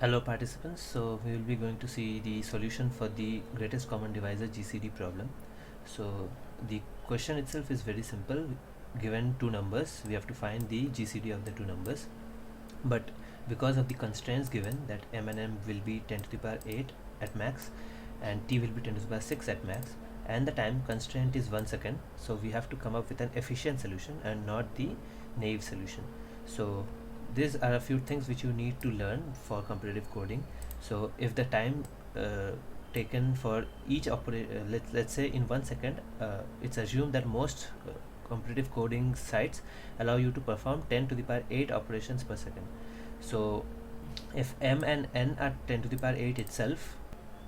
Hello participants, so we will be going to see the solution for the greatest common divisor GCD problem. So the question itself is very simple. Given two numbers, we have to find the GCD of the two numbers, but because of the constraints given that m and n will be 10 to the power 8 at max and t will be 10 to the power 6 at max, and the time constraint is 1 second, so we have to come up with an efficient solution and not the naive solution. So these are a few things which you need to learn for competitive coding. So if the time taken for each let's say in 1 second, it's assumed that most competitive coding sites allow you to perform 10 to the power 8 operations per second. So if m and n are 10 to the power 8 itself,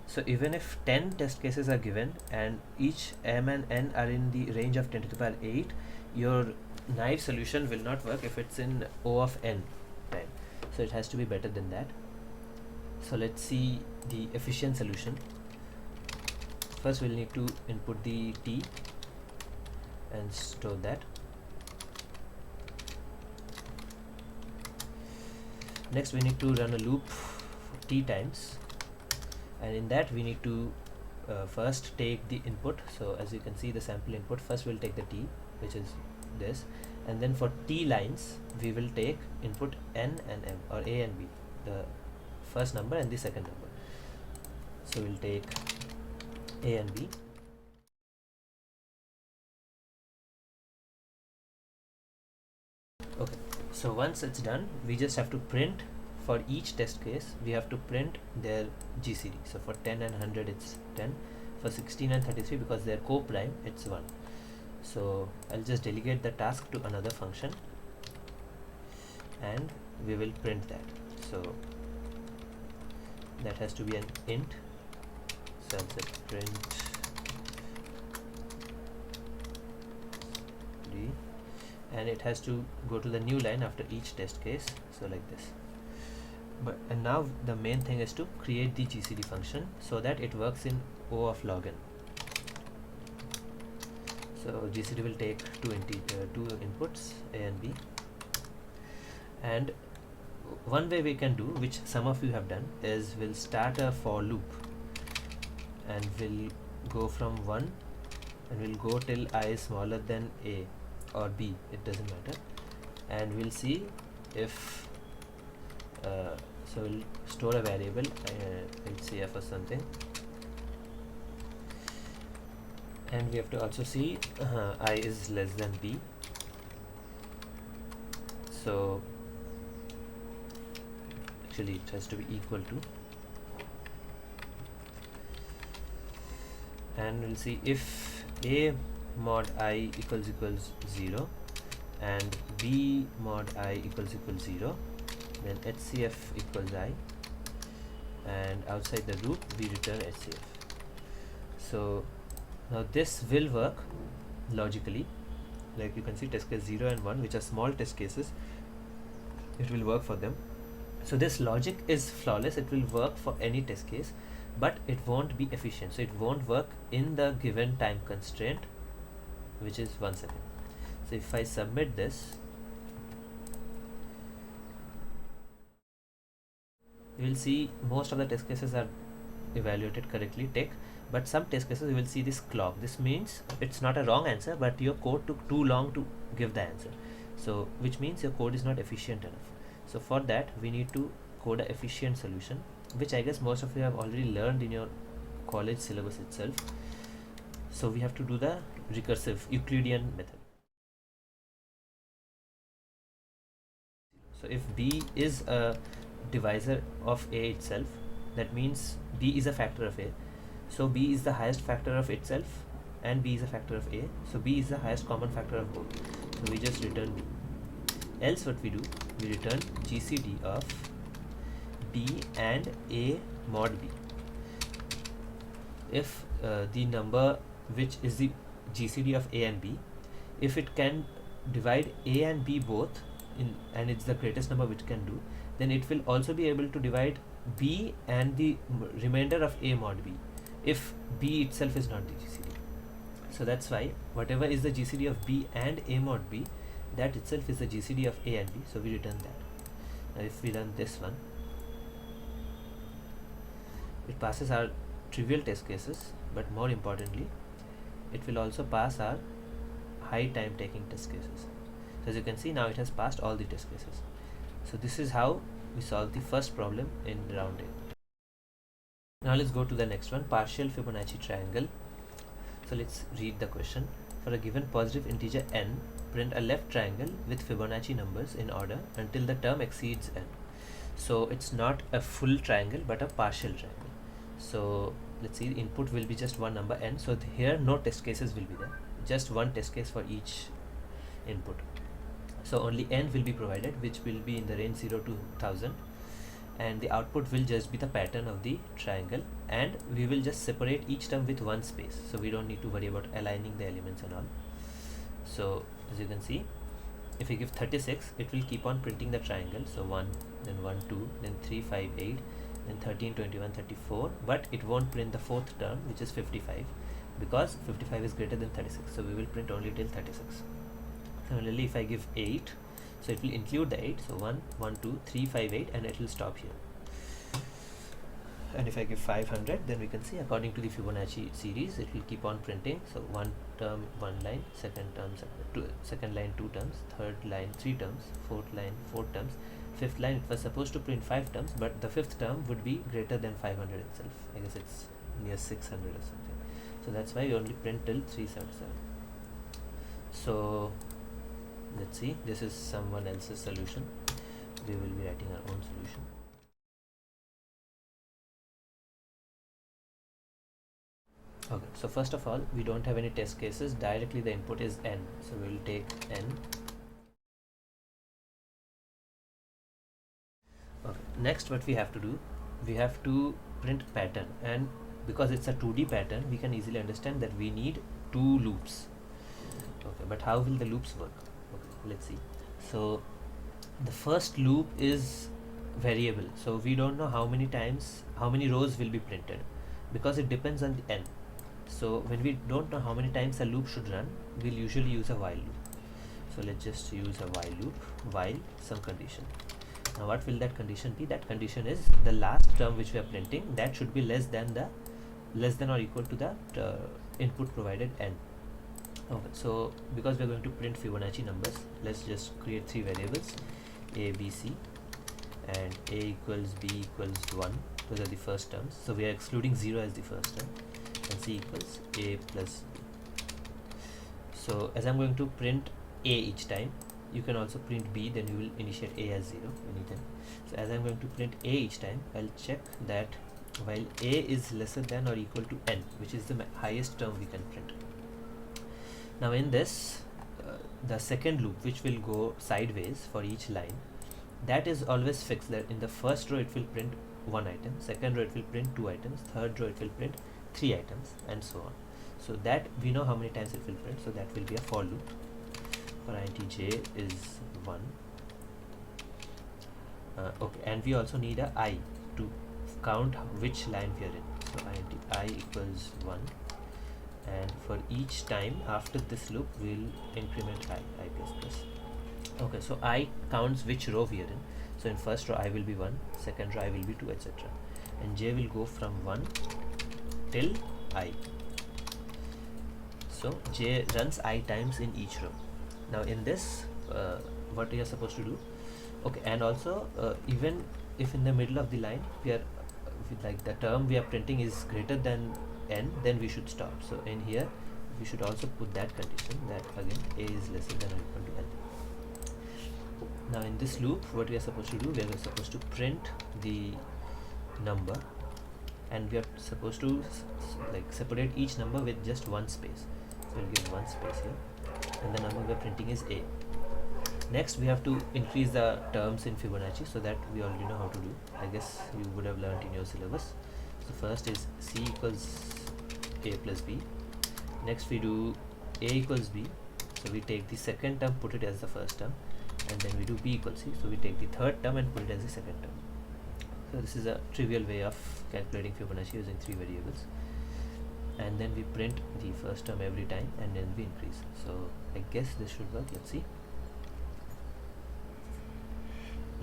so even if 10 test cases are given and each m and n are in the range of 10 to the power 8, your naive solution will not work if it's in O of n time. So it has to be better than that. So let's see the efficient solution. First we'll need to input the t and store that. Next we need to run a loop t times, and in that we need to first take the input. So as you can see, the sample input, first we'll take the t, which is this, and then for t lines we will take input n and m, or a and b, the first number and the second number. So we'll take a and b. Okay, so once it's done, we just have to print for each test case. We have to print their GCD. So for 10 and 100 it's 10, for 16 and 33, because they're co-prime, it's 1. So I'll just delegate the task to another function and we will print that. So that has to be an int. So I'll say print d, and it has to go to the new line after each test case, so like this. And now the main thing is to create the GCD function so that it works in O of log n. So GCD will take two inputs, a and b, and one way we can do, which some of you have done, is we'll start a for loop and we'll go from 1 and we'll go till I is smaller than a or b, it doesn't matter, and we'll see if so we'll store a variable, let's say f or something, and we have to also see I is less than b. So actually it has to be equal to, and we'll see if a mod I equals 0 and b mod I equals 0, then HCF equals I, and outside the loop we return HCF. So now this will work logically, like you can see test case 0 and 1, which are small test cases, it will work for them. So this logic is flawless, it will work for any test case, but it won't be efficient, so it won't work in the given time constraint, which is 1 second. So if I submit this, you will see most of the test cases are evaluated correctly, tick, but some test cases you will see this clock. This means it's not a wrong answer, but your code took too long to give the answer, so which means your code is not efficient enough. So for that we need to code an efficient solution, which I guess most of you have already learned in your college syllabus itself. So we have to do the recursive Euclidean method. So if b is a divisor of a itself, that means b is a factor of a, so b is the highest factor of itself and b is a factor of a, so b is the highest common factor of both, so we just return b. Else what we do, we return GCD of b and a mod b. If the number which is the GCD of a and b, if it can divide a and b both and it's the greatest number which can do, then it will also be able to divide b and the remainder of a mod b, if b itself is not the GCD. So that's why whatever is the GCD of b and a mod b, that itself is the GCD of a and b, so we return that. Now if we run this one, it passes our trivial test cases, but more importantly it will also pass our high time taking test cases. So as you can see, now it has passed all the test cases. So this is how we solve the first problem in round A. Now let's go to the next one, partial Fibonacci triangle. So let's read the question. For a given positive integer n, print a left triangle with Fibonacci numbers in order until the term exceeds n. So it's not a full triangle but a partial triangle. So let's see, the input will be just one number n. So here no test cases will be there, just one test case for each input. So only n will be provided, which will be in the range 0 to 1000, and the output will just be the pattern of the triangle, and we will just separate each term with one space, so we don't need to worry about aligning the elements and all. So as you can see, if we give 36, it will keep on printing the triangle. So 1, then 1, 2, then 3, 5, 8, then 13, 21, 34, but it won't print the fourth term, which is 55, because 55 is greater than 36, so we will print only till 36. Similarly, if I give 8, so it will include the 8, so 1, 1, 2, 3, 5, 8, and it will stop here. And if I give 500, then we can see according to the Fibonacci series, it will keep on printing. So one term, one line, second term, second line, 2 terms, third line, 3 terms, fourth line, 4 terms, fifth line, it was supposed to print 5 terms, but the fifth term would be greater than 500 itself. I guess it's near 600 or something. So that's why we only print till 377. So let's see, this is someone else's solution. We will be writing our own solution. Okay, so first of all, we don't have any test cases. Directly the input is n, so we will take n. Okay, next what we have to do, we have to print pattern, and because it's a 2D pattern, we can easily understand that we need 2 loops. Okay, but how will the loops work? Okay, let's see. So the first loop is variable, so we don't know how many times, how many rows will be printed, because it depends on the n. So when we don't know how many times a loop should run, we'll usually use a while loop. So let's just use a while loop, while some condition. Now what will that condition be? That condition is the last term which we are printing, that should be less than or equal to the input provided n. Okay, so because we are going to print Fibonacci numbers, let's just create 3 variables, a, b, c, and a equals b equals 1. Those are the first terms, so we are excluding 0 as the first term, and c equals a plus b. So as I'm going to print a each time, you can also print b, then you will initiate a as 0 anytime. So as I'm going to print a each time, I'll check that while a is lesser than or equal to n, which is the highest term we can print. Now in this, the second loop, which will go sideways for each line, that is always fixed, that in the first row it will print 1 item, second row it will print 2 items, third row it will print 3 items, and so on. So that we know how many times it will print, so that will be a for loop. For int j is 1. Okay, and we also need a I to count which line we are in. So int I equals 1, and for each time after this loop we'll increment I plus plus. Okay, so I counts which row we are in. So in first row I will be 1, second row I will be 2, etc. And j will go from 1 till I. So j runs I times in each row. Now in this, what we are supposed to do, okay, and also even if in the middle of the line we are like the term we are printing is greater than n, then we should stop. So in here we should also put that condition, that again a is lesser than or equal to n. Now in this loop, what we are supposed to do, we are supposed to print the number, and we are supposed to like separate each number with just one space. So we'll give one space here, and the number we are printing is a. Next we have to increase the terms in Fibonacci, so that we already know how to do. I guess you would have learned in your syllabus. So first is c equals a plus b. Next we do a equals b, so we take the second term, put it as the first term, and then we do b equals c, so we take the third term and put it as the second term. So this is a trivial way of calculating Fibonacci using 3 variables, and then we print the first term every time, and then we increase. So I guess this should work. Let's see.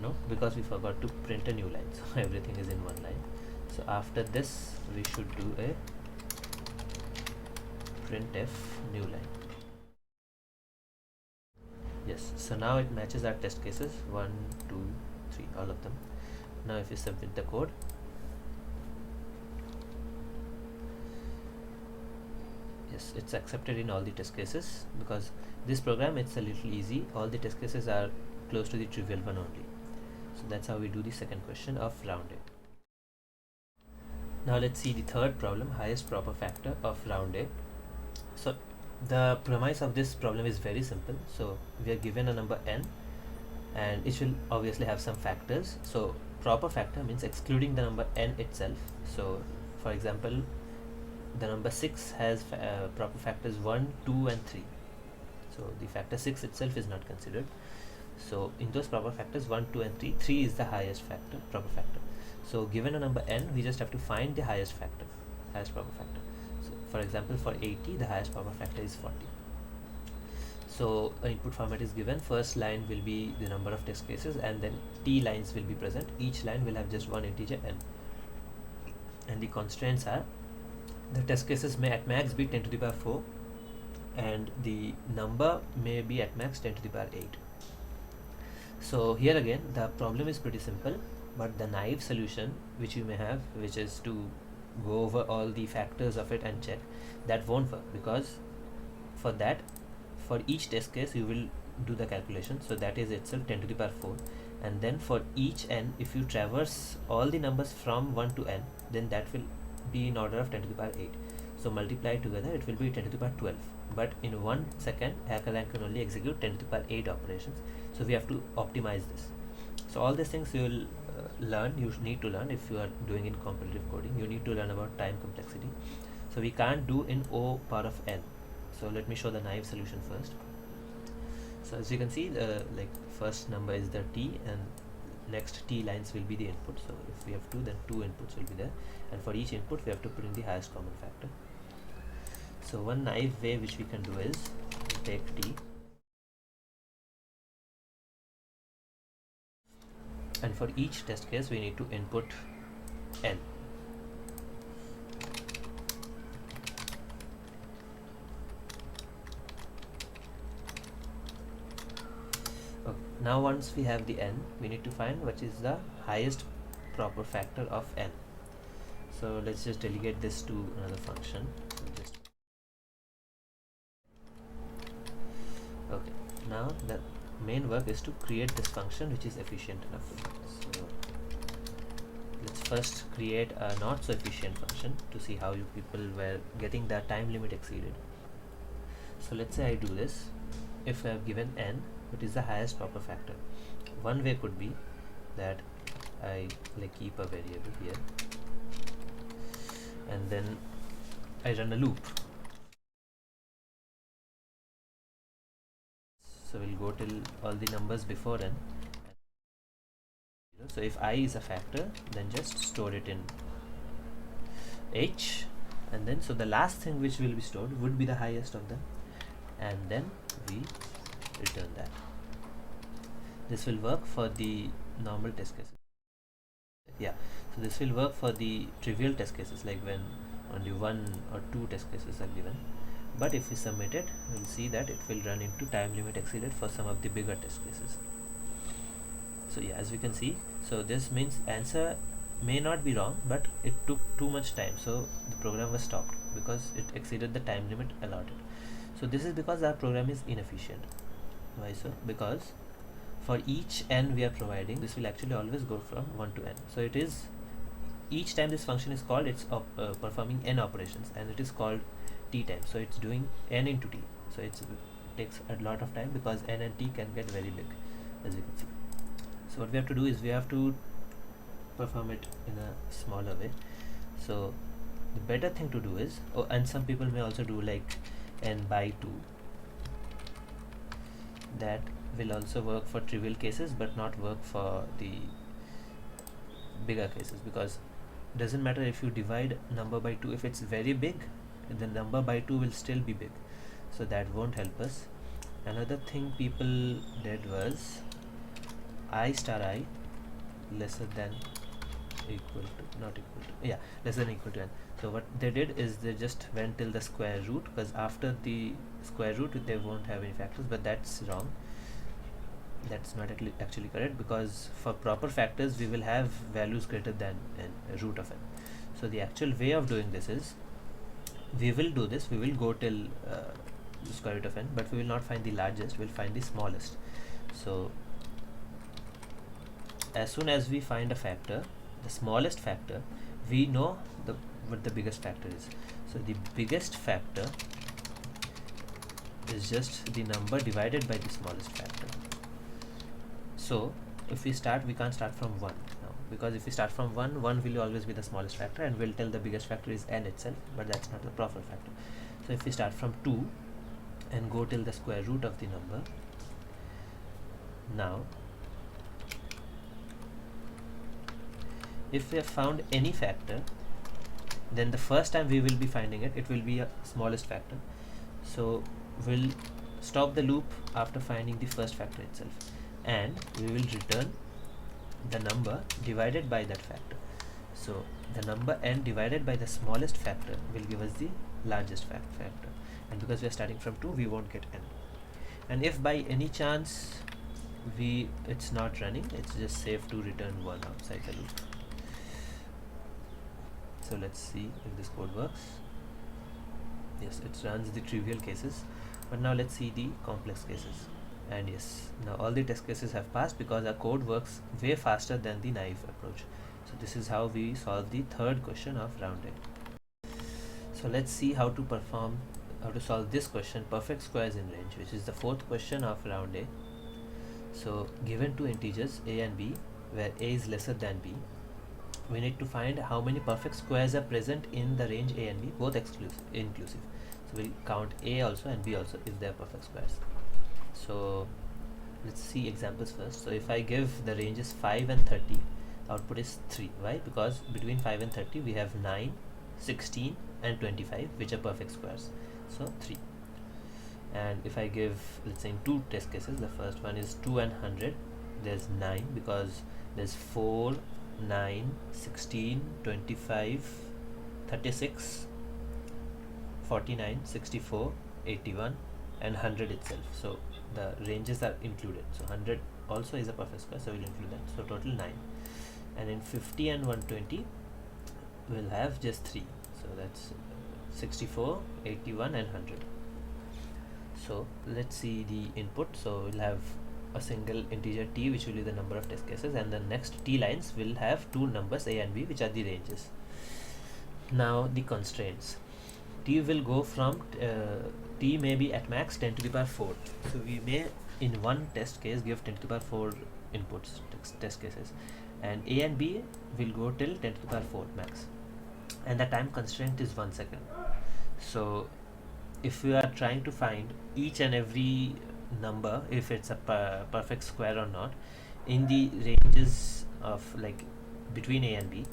No, because we forgot to print a new line, so everything is in one line. So after this we should do a printf new line. Yes, so now it matches our test cases 1, 2, 3, all of them. Now if you submit the code, yes, it's accepted in all the test cases. Because this program, it's a little easy, all the test cases are close to the trivial one only. So that's how we do the second question of round A. Now let's see the third problem, highest proper factor of round A. So the premise of this problem is very simple. So we are given a number n and it will obviously have some factors. So proper factor means excluding the number n itself. So for example, the number 6 has proper factors 1, 2 and 3. So the factor 6 itself is not considered. So in those proper factors 1, 2 and 3, 3 is the highest factor, proper factor. So given a number n, we just have to find the highest factor, highest proper factor. So for example, for 80, the highest proper factor is 40. So an input format is given. First line will be the number of test cases and then t lines will be present. Each line will have just one integer n. And the constraints are the test cases may at max be 10 to the power 4 and the number may be at max 10 to the power 8. So here again the problem is pretty simple, but the naive solution which you may have, which is to go over all the factors of it and check, that won't work, because for that, for each test case you will do the calculation. So that is itself 10 to the power 4, and then for each n, if you traverse all the numbers from 1 to n, then that will be in order of 10 to the power 8. So multiply together, it will be 10 to the power 12. But in 1 second, Hackerrank can only execute 10 to the power 8 operations. So we have to optimize this. So all these things you will learn, you need to learn if you are doing in competitive coding. You need to learn about time complexity. So we can't do in O power of n. So let me show the naive solution first. So as you can see, like first number is the t and next t lines will be the input. So if we have 2, then 2 inputs will be there, and for each input we have to put in the highest common factor. So one naive way which we can do is take t and for each test case we need to input n. Okay. Now once we have the n, we need to find what is the highest proper factor of n. So let's just delegate this to another function. Okay, now the main work is to create this function which is efficient enough. So let's first create a not so efficient function to see how you people were getting the time limit exceeded. So let's say I do this. If I have given n, what is the highest proper factor? One way could be that I keep a variable here and then I run a loop. So we'll go till all the numbers before n. So if I is a factor, then just store it in h, and then so the last thing which will be stored would be the highest of them, and then we return that. This will work for the normal test cases. Yeah, so this will work for the trivial test cases, like when only 1 or 2 test cases are given. But if we submit it, we'll see that it will run into time limit exceeded for some of the bigger test cases. So yeah, as we can see, so this means answer may not be wrong, but it took too much time, so the program was stopped because it exceeded the time limit allotted. So this is because our program is inefficient. Why so? Because for each n we are providing, this will actually always go from 1 to n. So it is, each time this function is called, it's performing n operations, and it is called t time. So it's doing n into t. So it takes a lot of time because n and t can get very big, as you can see. So what we have to do is we have to perform it in a smaller way. So the better thing to do is, and some people may also do like n by 2. That will also work for trivial cases but not work for the bigger cases, because it doesn't matter if you divide number by 2, if it's very big, the number by 2 will still be big, so that won't help us. Another thing people did was I star I lesser than equal to, not equal to, yeah, less than equal to n. So what they did is they just went till the square root, because after the square root they won't have any factors, but that's wrong. That's not actually correct, because for proper factors we will have values greater than n, root of n. So the actual way of doing this is, we will do this, we will go till square root of n, but we will not find the largest, we'll find the smallest. So as soon as we find a factor, the smallest factor, we know what the biggest factor is. So the biggest factor is just the number divided by the smallest factor. So if we start, we can't start from 1 now, because if we start from 1 will always be the smallest factor, and we'll tell the biggest factor is n itself, but that's not the proper factor. So if we start from 2 and go till the square root of the number, now if we have found any factor, then the first time we will be finding it, it will be a smallest factor. So we'll stop the loop after finding the first factor itself, and we will return the number divided by that factor. So the number n divided by the smallest factor will give us the largest factor, and because we are starting from 2, we won't get n. And if by any chance it's not running, it's just safe to return 1 outside the loop. So let's see if this code works. Yes, it runs the trivial cases, but now let's see the complex cases. And yes, now all the test cases have passed, because our code works way faster than the naive approach. So this is how we solve the third question of round A. So let's see how to solve this question, perfect squares in range, which is the fourth question of round A. So given two integers a and b, where a is lesser than b, we need to find how many perfect squares are present in the range a and b, both inclusive. So we'll count a also and b also if they are perfect squares. So let's see examples first. So if I give the ranges 5 and 30, output is 3. Why? Because between 5 and 30 we have 9, 16 and 25, which are perfect squares. So 3. And if I give, let's say in two test cases, the first one is 2 and 100, there's 9, because there's 4, 9, 16, 25, 36, 49, 64, 81 and 100 itself. So the ranges are included. So 100 also is a perfect square, so we'll include that. So total 9. And in 50 and 120 we'll have just 3. So that's 64, 81 and 100. So let's see the input. So we'll have a single integer t, which will be the number of test cases, and the next t lines will have two numbers a and b, which are the ranges. Now the constraints. T will go from t may be at max 10 to the power 4. So we may in one test case give 10 to the power 4 inputs, test cases, and a and b will go till 10 to the power 4 max, and the time constraint is 1 second. So if we are trying to find each and every number, if it's a perfect square or not, in the ranges of like between a and b,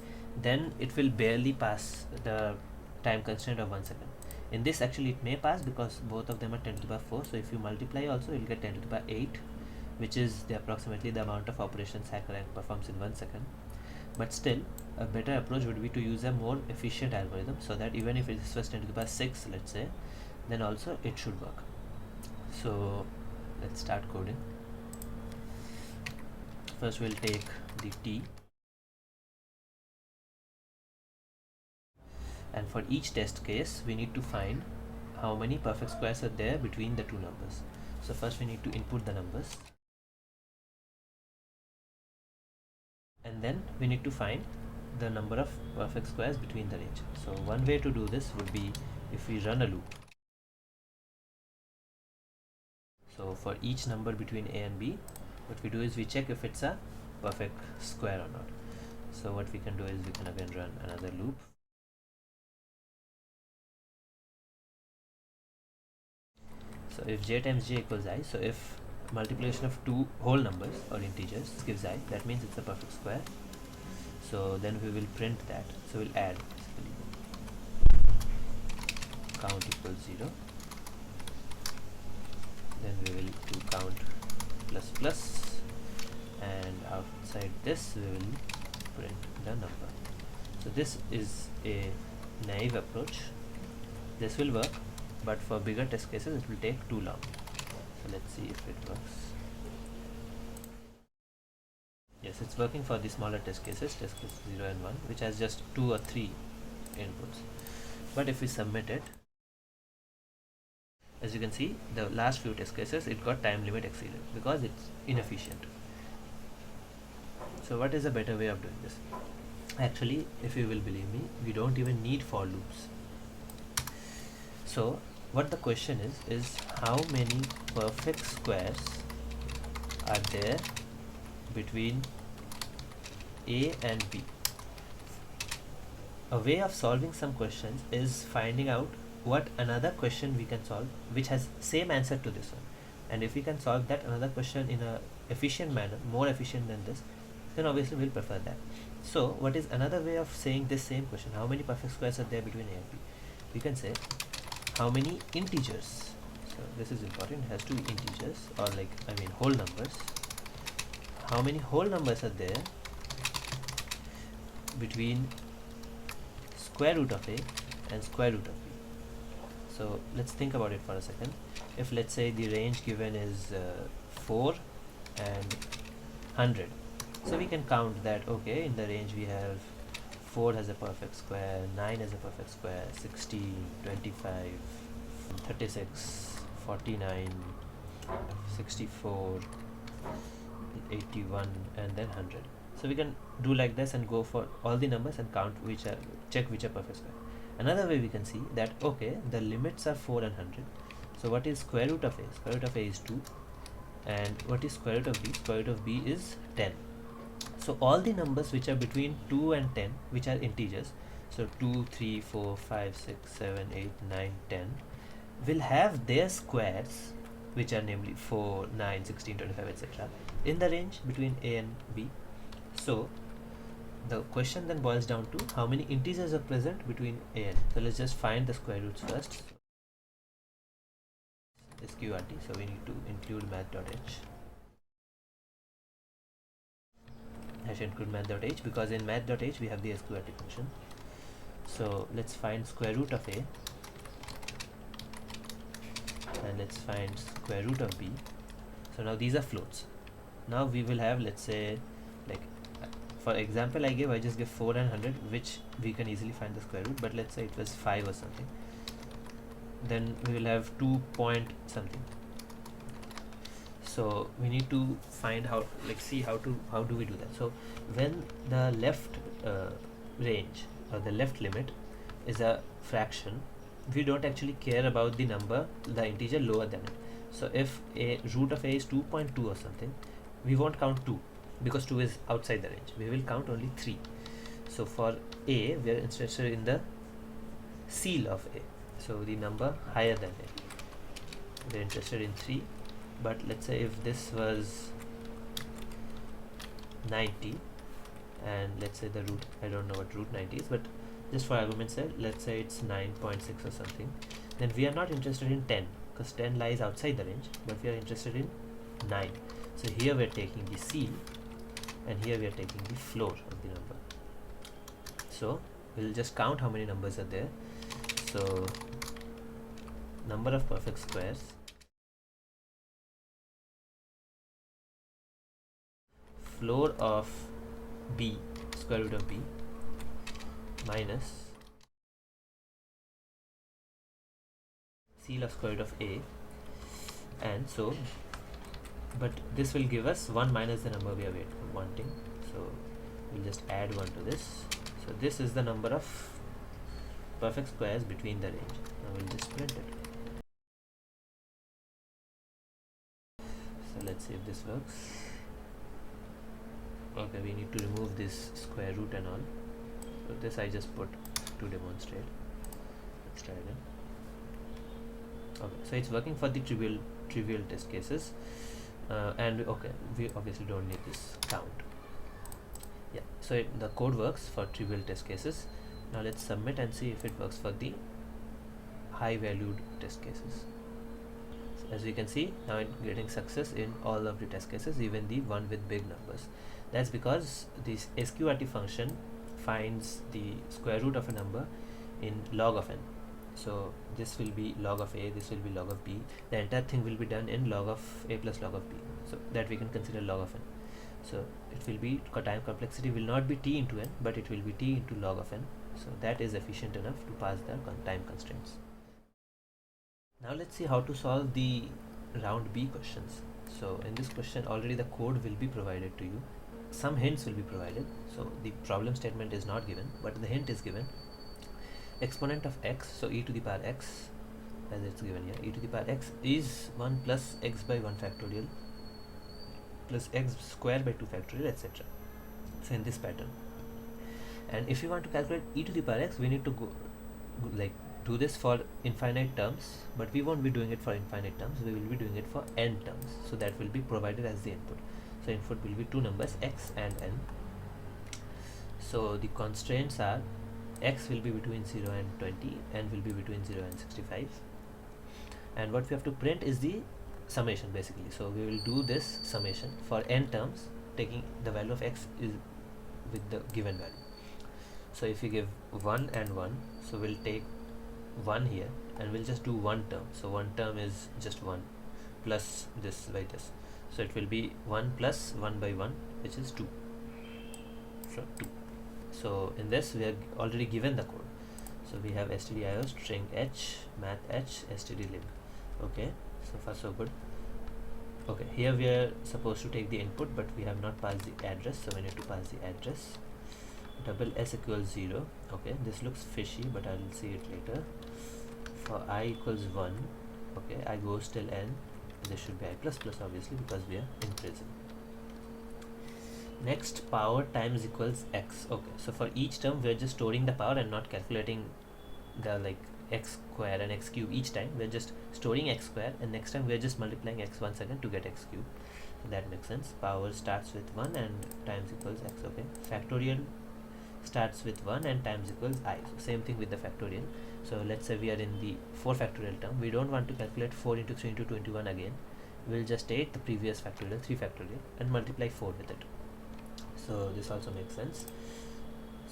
then it will barely pass the time constraint of 1 second. In this actually it may pass, because both of them are 10 to the power 4. So if you multiply also, you'll get 10 to the power 8, which is approximately the amount of operations Hackerrank performs in 1 second. But still, a better approach would be to use a more efficient algorithm, so that even if it was 10 to the power 6, let's say, then also it should work. So let's start coding. First we'll take the t, and for each test case we need to find how many perfect squares are there between the two numbers. So first we need to input the numbers, and then we need to find the number of perfect squares between the range. So one way to do this would be if we run a loop. So for each number between a and b, what we do is we check if it's a perfect square or not. So what we can do is we can again run another loop. So if j times j equals I, so if multiplication of two whole numbers or integers gives I, that means it's a perfect square. So then we will print that. So we'll add count equals 0. Then we will do count plus plus, and outside this we will print the number. So this is a naive approach. This will work, but for bigger test cases it will take too long. So let's see if it works. Yes, it's working for the smaller test cases, test case 0 and 1, which has just 2 or 3 inputs. But if we submit it, as you can see, the last few test cases it got time limit exceeded because it's inefficient. So what is a better way of doing this? Actually, if you will believe me, we don't even need for loops. So what the question is how many perfect squares are there between A and B. A way of solving some questions is finding out what another question we can solve which has same answer to this one, and if we can solve that another question in a efficient manner, more efficient than this, then obviously we'll prefer that. So what is another way of saying this same question, how many perfect squares are there between A and B? We can say how many integers. So this is important, it has to be integers, or whole numbers. How many whole numbers are there between square root of A and square root of B? So let's think about it for a second. If let's say the range given is 4 and 100, so we can count that, okay, in the range we have 4 has a perfect square, 9 has a perfect square, 16, 25, 36, 49, 64, 81, and then 100. So we can do like this and go for all the numbers and count check which are perfect square. Another way we can see that, okay, the limits are 4 and 100. So what is square root of A? Square root of A is 2. And what is square root of B? Square root of B is 10. So all the numbers which are between 2 and 10, which are integers, so 2, 3, 4, 5, 6, 7, 8, 9, 10, will have their squares, which are namely 4, 9, 16, 25, etc., in the range between A and B. So the question then boils down to how many integers are present between A and B. So let's just find the square roots first. SQRT, so we need to include math.h. Hash include math.h, because in math.h we have the SQRT function. So let's find square root of A, and let's find square root of B. So now these are floats. Now we will have, let's say, for example I just give 4 and 100, which we can easily find the square root, but let's say it was 5 or something, then we will have 2 point something. So we need to find how, see how do we do that. So when the left range or the left limit is a fraction, we don't actually care about the number, the integer lower than it. So if a root of A is 2.2 or something, we won't count 2 because 2 is outside the range. We will count only 3. So for A, we are interested in the seal of A, so the number higher than A. We are interested in 3. But let's say if this was 90, and let's say the root, I don't know what root 90 is, but just for argument's sake, let's say it's 9.6 or something, then we are not interested in 10 because 10 lies outside the range, but we are interested in 9. So here we are taking the seal, and here we are taking the floor of the number. So we'll just count how many numbers are there. So number of perfect squares, floor of B, square root of B, minus seal of square root of A, and so, but this will give us 1 minus the number we are wanting, so we'll just add 1 to this. So this is the number of perfect squares between the range. Now we'll just print it. So let's see if this works. Okay, we need to remove this square root and all. So this I just put to demonstrate. Let's try again. Okay, so it's working for the trivial test cases, and okay, we obviously don't need this count. Yeah, so the code works for trivial test cases. Now let's submit and see if it works for the high valued test cases. So as you can see, now it's getting success in all of the test cases, even the one with big numbers. That's because this sqrt function finds the square root of a number in log of n. So this will be log of a, this will be log of b. The entire thing will be done in log of a plus log of b, so that we can consider log of n. So it will be, time complexity will not be t into n, but it will be t into log of n. So that is efficient enough to pass the time constraints. Now let's see how to solve the round B questions. So in this question already the code will be provided to you. Some hints will be provided. So the problem statement is not given, but the hint is given. Exponent of x, so e to the power x, as it's given here, e to the power x is 1 plus x by 1 factorial plus x square by 2 factorial, etc. So in this pattern. And if you want to calculate e to the power x, we need to go do this for infinite terms, but we won't be doing it for infinite terms, we will be doing it for n terms. So that will be provided as the input. So input will be two numbers, x and n. So the constraints are x will be between 0 and 20, n will be between 0 and 65, and what we have to print is the summation basically. So we will do this summation for n terms, taking the value of x is with the given value. So if you give 1 and 1, so we'll take 1 here and we'll just do one term. So one term is just 1 plus this by this, so it will be 1 plus 1 by 1, which is 2. So 2. So in this we are already given the code. So we have stdio string h math h stdlib. Okay, so far so good. Okay, here we are supposed to take the input, but we have not passed the address, so we need to pass the address. Double s equals 0. Okay, this looks fishy, but I will see it later. For I equals 1, okay, I goes till n. This should be I plus plus obviously, because we are in prison. Next, power times equals x. Okay, so for each term we are just storing the power and not calculating the x square and x cube each time. We are just storing x square, and next time we are just multiplying x once again to get x cube. So that makes sense. Power starts with 1 and times equals x. Okay, factorial starts with 1 and times equals I. So same thing with the factorial. So let's say we are in the 4 factorial term. We don't want to calculate 4 into 3 into 21 again. We'll just take the previous factorial, 3 factorial, and multiply 4 with it. So this also makes sense.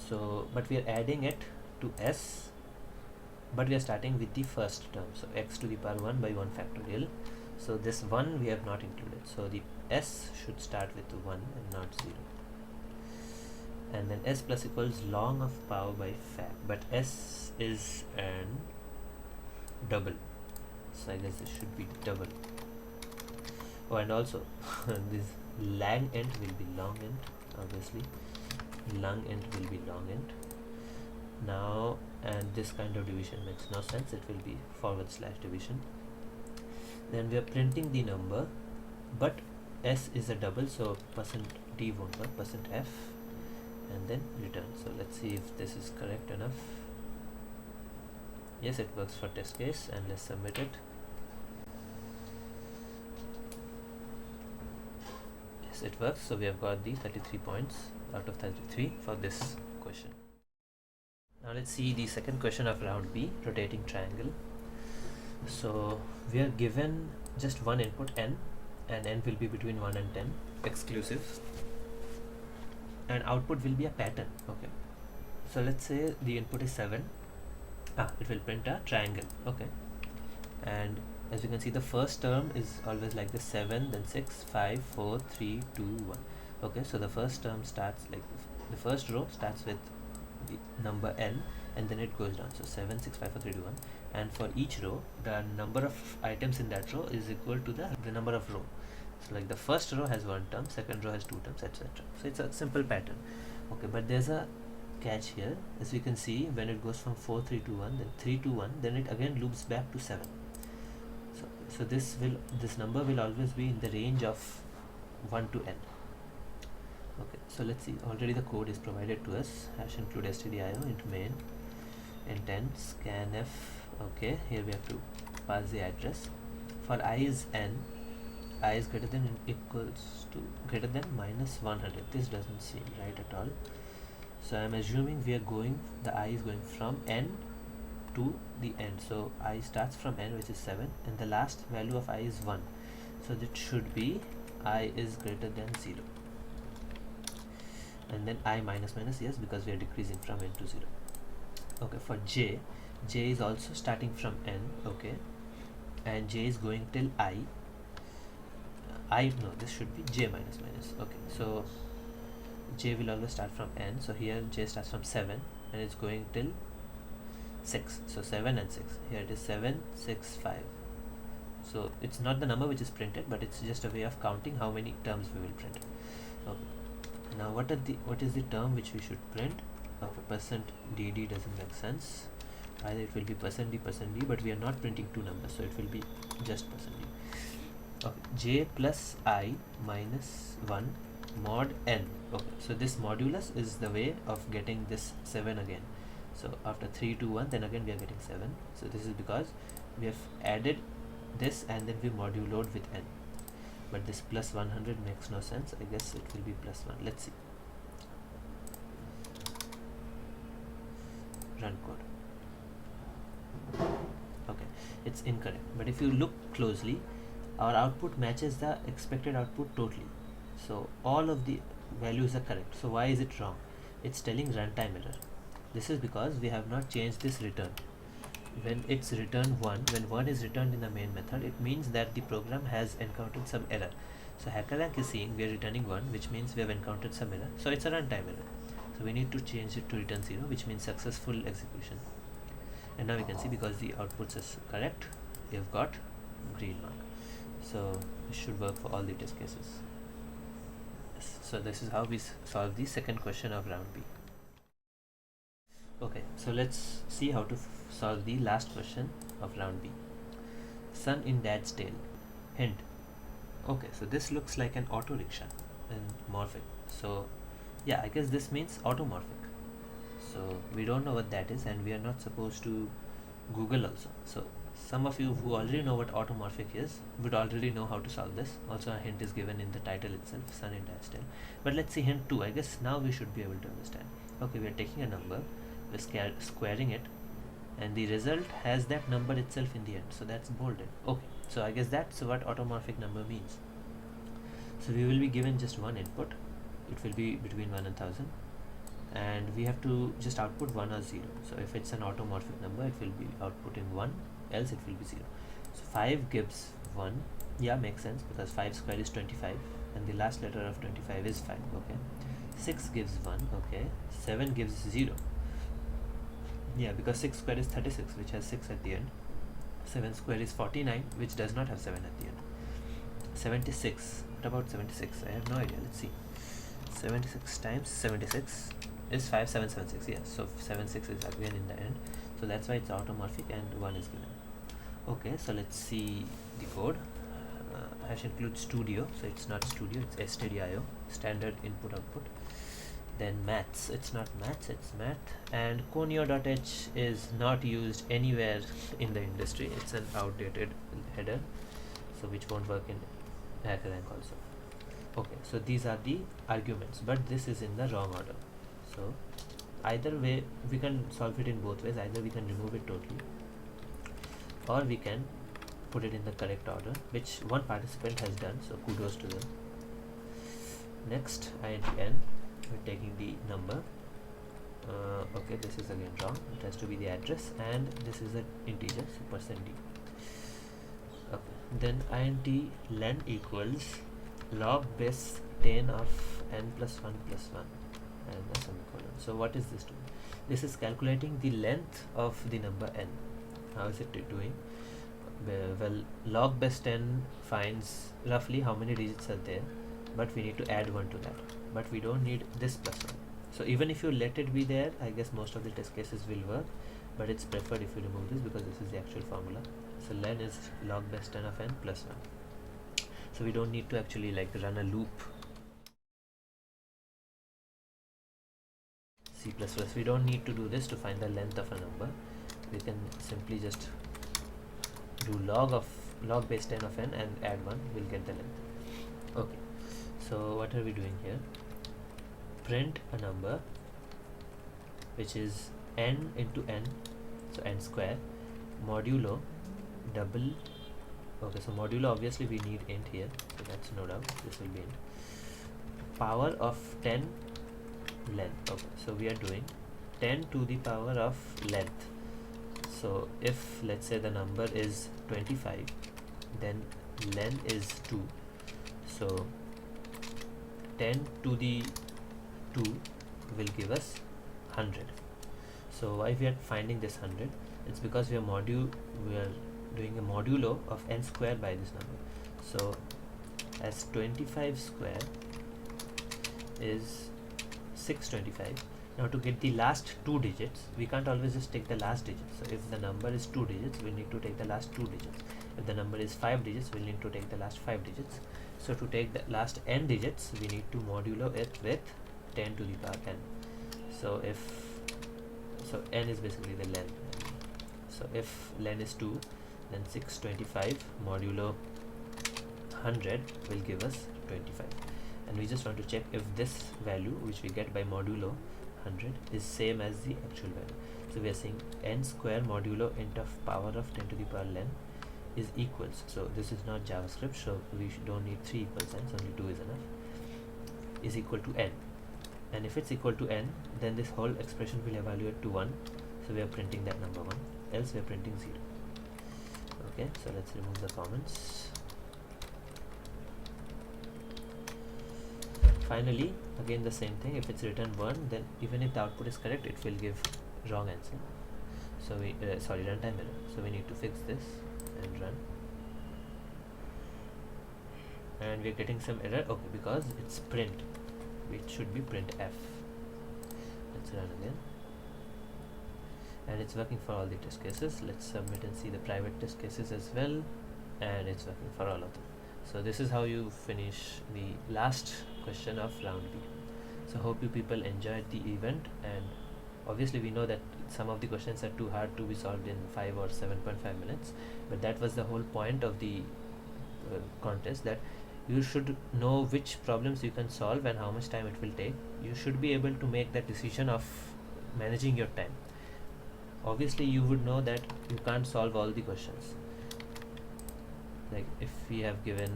So but we are adding it to s, but we are starting with the first term. So x to the power 1 by 1 factorial. So this 1 we have not included. So the s should start with 1 and not 0. And then s plus equals log of power by fact, but s is an double, so I guess this should be double. Oh, and also this lang int will be long int, obviously long int will be long int now, and this kind of division makes no sense. It will be / division. Then we are printing the number, but s is a double, so %d won't work, %f, and then return. So let's see if this is correct enough. Yes, it works for test case, and let's submit it. Yes, it works. So we have got the 33 points out of 33 for this question. Now let's see the second question of round B, rotating triangle. So we are given just one input n, and n will be between 1 and 10 exclusive, and output will be a pattern. Okay, so let's say the input is 7. It will print a triangle. Okay, and as you can see, the first term is always like the 7, then 6, 5, 4, 3, 2, 1. Okay, so the first term starts like this. The first row starts with the number n, and then it goes down. So 7, 6, 5, 4, 3, 2, 1. And for each row, the number of items in that row is equal to the number of row. So like the first row has one term, second row has 2 terms, etc. So it's a simple pattern. Okay, but there's a catch here. As you can see, when it goes from 4, 3, 2, 1, then 3, 2, 1, then it again loops back to 7. So this number will always be in the range of 1 to n. Okay, so let's see. Already the code is provided to us. Hash include stdio into main intent scanf. Okay, here we have to pass the address. For I is n, I is greater than equals to greater than minus 100. This doesn't seem right at all. So I'm assuming we are going, the I is going from n to the end. So I starts from n, which is 7, and the last value of I is 1. So that should be I is greater than 0. and then I minus minus, yes, because we are decreasing from n to 0. Okay, for j is also starting from n, okay, and j is going till no, this should be j minus minus. Okay, so j will always start from n, so here j starts from 7 and it's going till 6, so 7 and 6, here it is 7 6 5. So it's not the number which is printed, but it's just a way of counting how many terms we will print. Okay, now what is the term which we should print? Okay, percent dd doesn't make sense. Either it will be percent d, but we are not printing two numbers, so it will be just percent d. Okay, j plus I minus 1 mod n. Okay, so this modulus is the way of getting this 7 again. So after 3 2 1, then again we are getting 7. So this is because we have added this and then we moduloed with n. But this plus 100 makes no sense. I guess it will be plus 1. Let's see. Run code. Okay, it's incorrect. But if you look closely, our output matches the expected output totally. So all of the values are correct. So why is it wrong? It's telling runtime error. This is because we have not changed this return. When it's returned 1, when 1 is returned in the main method, it means that the program has encountered some error. So Hackerrank is saying we are returning 1, which means we have encountered some error. So it's a runtime error. So we need to change it to return 0, which means successful execution. And now we can see, because the outputs is correct, we have got green mark. So it should work for all the test cases. So this is how we solve the second question of round B. Okay, so let's see how to solve the last question of round B. Son in dad's tail. Hint. Okay, so this looks like an auto rickshaw and morphic. So yeah, I guess this means automorphic. So we don't know what that is, and we are not supposed to Google also. So some of you who already know what automorphic is would already know how to solve this. Also a hint is given in the title itself, son in dad's tail. But let's see hint 2. I guess now we should be able to understand. Okay, we are taking a number, we're squaring it, and the result has that number itself in the end, so that's bolded. Okay, so I guess that's what automorphic number means. So we will be given just one input. It will be between 1 and 1000, and we have to just output 1 or 0. So if it's an automorphic number, it will be outputting 1, else it will be 0. So 5 gives 1. Yeah, makes sense, because 5 square is 25 and the last letter of 25 is 5. Okay, 6 gives 1. Okay, 7 gives 0. Yeah, because 6 square is 36, which has 6 at the end. 7 square is 49, which does not have 7 at the end. 76. What about 76? I have no idea. Let's see. 76 times 76 is 5776. Yes, so 76 is again in the end. So that's why it's automorphic and 1 is given. Okay, so let's see the code. Hash includes studio, so it's not studio, it's stdio, standard input output. Then maths, it's not maths, it's math. And conio.h is not used anywhere in the industry. It's an outdated header, so which won't work in Hackerrank also. Okay, so these are the arguments, but this is in the wrong order. So either way, we can solve it in both ways. Either we can remove it totally, or we can put it in the correct order, which one participant has done, so kudos to them. Next, INTN, we're taking the number. Okay, this is again wrong. It has to be the address, and this is an integer, so percent d. Okay, then int len equals log base 10 of n plus 1 plus 1 and a semicolon. So what is this doing? This is calculating the length of the number n. How is it doing? Well, log base 10 finds roughly how many digits are there, but we need to add 1 to that, but we don't need this plus 1. So even if you let it be there, I guess most of the test cases will work, but it's preferred if you remove this, because this is the actual formula. So len is log base 10 of n plus 1. So we don't need to actually like run a loop. C++, we don't need to do this to find the length of a number. We can simply just do log base 10 of n and add 1, we'll get the length. Okay, so what are we doing here? Print a number which is n into n, so n square, modulo double. Okay, so modulo, obviously we need int here, so that's no doubt, this will be int. Power of 10 length. Okay, so we are doing 10 to the power of length. So if let's say the number is 25, then len is 2. So 10 to the 2 will give us 100. So why we are finding this 100? It's because we are doing a modulo of n square by this number. So as 25 square is 625. Now to get the last two digits, we can't always just take the last digit. So if the number is 2 digits, we need to take the last 2 digits. If the number is 5 digits, we need to take the last 5 digits. So to take the last n digits, we need to modulo it with 10 to the power n. So n is basically the len. So if len is 2, then 625 modulo 100 will give us 25. And we just want to check if this value which we get by modulo 100 is same as the actual value. So we are saying n square modulo int of power of 10 to the power len is equals. So this is not JavaScript, so we don't need 3 equal signs, only 2 is enough. Is equal to n. And if it's equal to n, then this whole expression will evaluate to 1. So we are printing that number 1, else we are printing 0. Okay, so let's remove the comments. Finally, again the same thing, if it's written 1, then even if the output is correct, it will give wrong answer. So we runtime error. So we need to fix this and run. And we're getting some error, okay, because it's print. It should be print f. Let's run again. And it's working for all the test cases. Let's submit and see the private test cases as well. And it's working for all of them. So this is how you finish the last question of round B. So hope you people enjoyed the event, and obviously we know that some of the questions are too hard to be solved in 5 or 7.5 minutes, but that was the whole point of the contest, that you should know which problems you can solve and how much time it will take. You should be able to make that decision of managing your time. Obviously you would know that you can't solve all the questions. Like if we have given,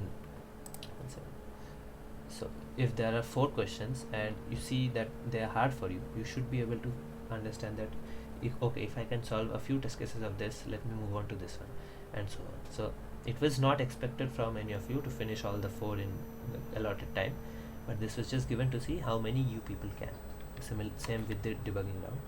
so if there are 4 questions and you see that they are hard for you, you should be able to understand that if I can solve a few test cases of this, let me move on to this one, and so on. So it was not expected from any of you to finish all the 4 in the allotted time, but this was just given to see how many you people can. Same with the debugging round.